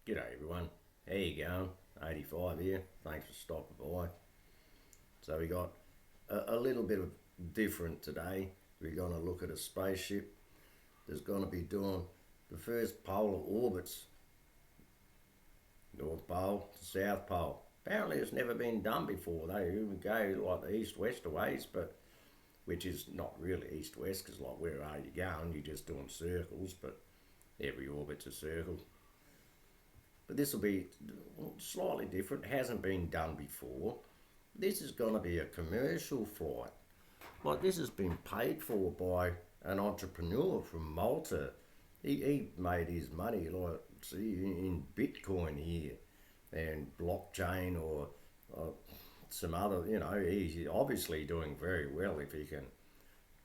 G'day everyone, how you going? 85 here, thanks for stopping by. So we got a little bit of different today. We're going to look at a spaceship that's going to be doing the first polar orbits, North Pole to South Pole. Apparently it's never been done before. They even go like the east-west ways, but which is not really east-west because like where are you going? You're just doing circles, but every orbit's a circle. But this will be slightly different. Hasn't been done before. This is going to be a commercial flight. Like this has been paid for by an entrepreneur from Malta. He made his money like see in Bitcoin here and blockchain or some other. He's obviously doing very well if he can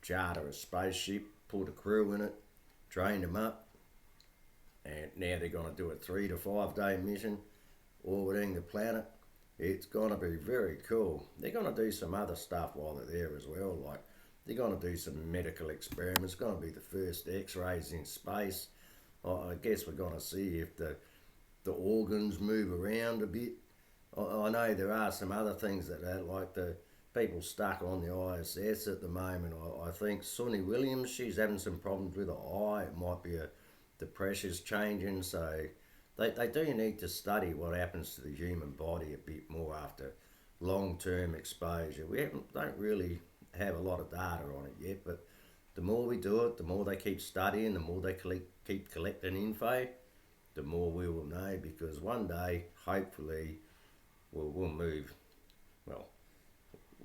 charter a spaceship, put a crew in it, train them up, and now they're going to do a 3 to 5 day mission orbiting the planet. It's going to be very cool. They're going to do some other stuff while they're there as well, like they're going to do some medical experiments. It's going to be the first X-rays in space. I guess we're going to see if the organs move around a bit. I know there are some other things that are like the people stuck on the ISS at the moment. I think Sonny Williams, she's having some problems with her eye. It might be the pressure's changing, so they do need to study what happens to the human body a bit more after long-term exposure. Don't really have a lot of data on it yet, but the more we do it, the more they keep studying, the more they keep collecting info, the more we will know, because one day, hopefully, we'll move, well,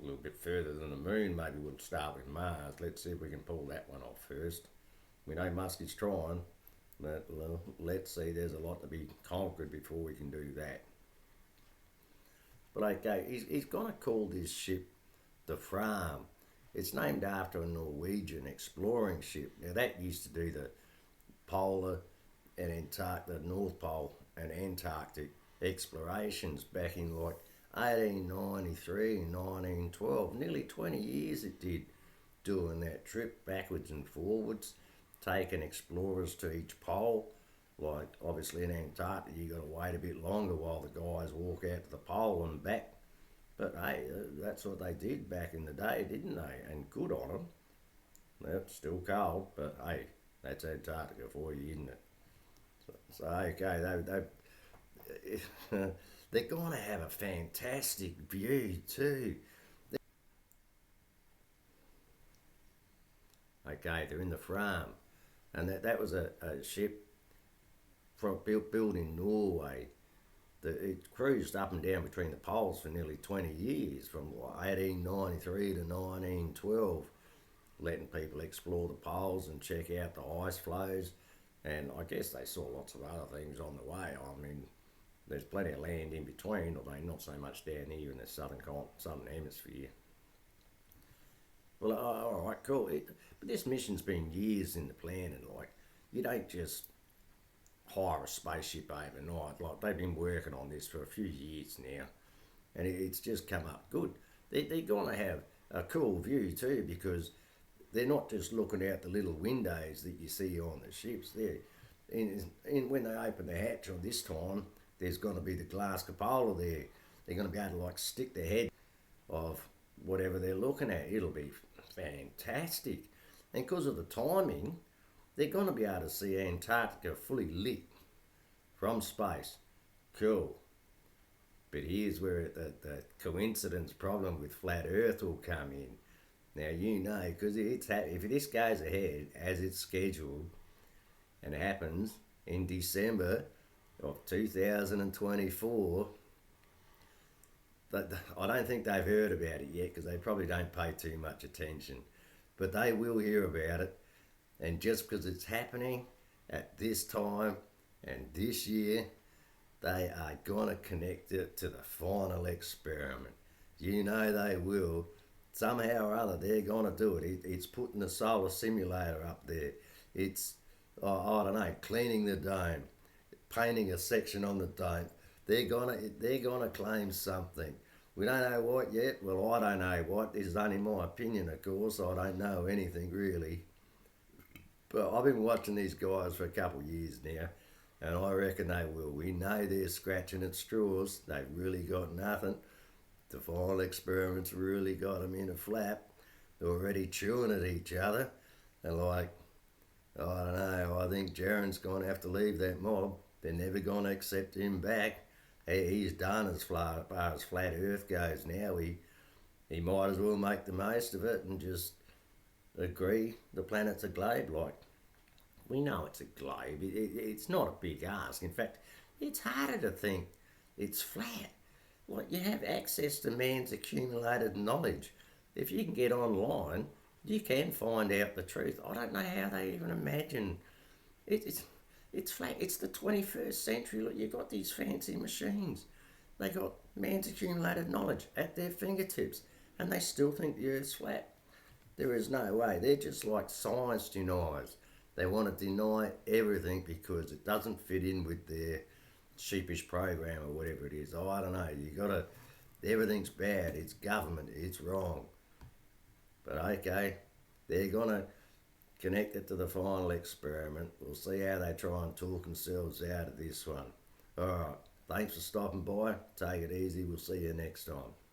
a little bit further than the moon. Maybe we'll start with Mars. Let's see if we can pull that one off first. We know Musk is trying, but let's see, there's a lot to be conquered before we can do that. But okay, he's going to call this ship the Fram. It's named after a Norwegian exploring ship. Now that used to do the polar and Antarctic, North Pole and Antarctic explorations back in like 1893, 1912. Nearly 20 years it did doing that trip backwards and forwards, taking explorers to each pole. Like obviously in Antarctica you got to wait a bit longer while the guys walk out to the pole and back. But hey, that's what they did back in the day, didn't they? And good on them. It's still cold, but hey, that's Antarctica for you, isn't it? So okay, they're going to have a fantastic view too. Okay, they're in the Fram, and that was a ship built in Norway. It cruised up and down between the poles for nearly 20 years, from 1893 to 1912, letting people explore the poles and check out the ice flows. And I guess they saw lots of other things on the way. I mean, there's plenty of land in between, although not so much down here in the southern hemisphere. Well, all right, cool. But this mission's been years in the planning. Like, you don't just hire a spaceship overnight. Like, they've been working on this for a few years now, and it's just come up good. They're going to have a cool view too, because they're not just looking out the little windows that you see on the ships. When they open the hatch on this time, there's going to be the glass cupola there. They're going to be able to like stick their head of whatever they're looking at. It'll be fantastic. And because of the timing, they're going to be able to see Antarctica fully lit from space. Cool. But here's where the coincidence problem with flat Earth will come in. Now you know, because if this goes ahead as it's scheduled and happens in December of 2024, I don't think they've heard about it yet because they probably don't pay too much attention. But they will hear about it, and just because it's happening at this time and this year, they are going to connect it to the final experiment. You know they will. Somehow or other, they're going to do it. It's putting the solar simulator up there. It's, I don't know, cleaning the dome, painting a section on the dome. They're gonna claim something. We don't know what yet. Well, I don't know what. This is only my opinion, of course. I don't know anything really. But I've been watching these guys for a couple of years now, And I reckon they will. We know they're scratching at straws. They've really got nothing. The final experiments really got them in a flap. They're already chewing at each other. And like, I don't know, I think Jaren's going to have to leave that mob. They're never going to accept him back. He's done as far as flat Earth goes now. He might as well make the most of it and just agree the planet's a globe. Like, we know it's a globe. It's not a big ask. In fact, it's harder to think it's flat. Like, you have access to man's accumulated knowledge. If you can get online, you can find out the truth. I don't know how they even imagine it, it's flat. It's the 21st century. Look, you've got these fancy machines. They got man's accumulated knowledge at their fingertips, and they still think the Earth's flat. There is no way. They're just like science deniers. They want to deny everything because it doesn't fit in with their sheepish program or whatever it is. Oh, I don't know. You got to. Everything's bad. It's government. It's wrong. But okay, they're gonna connect it to the final experiment. We'll see how they try and talk themselves out of this one. All right. Thanks for stopping by. Take it easy. We'll see you next time.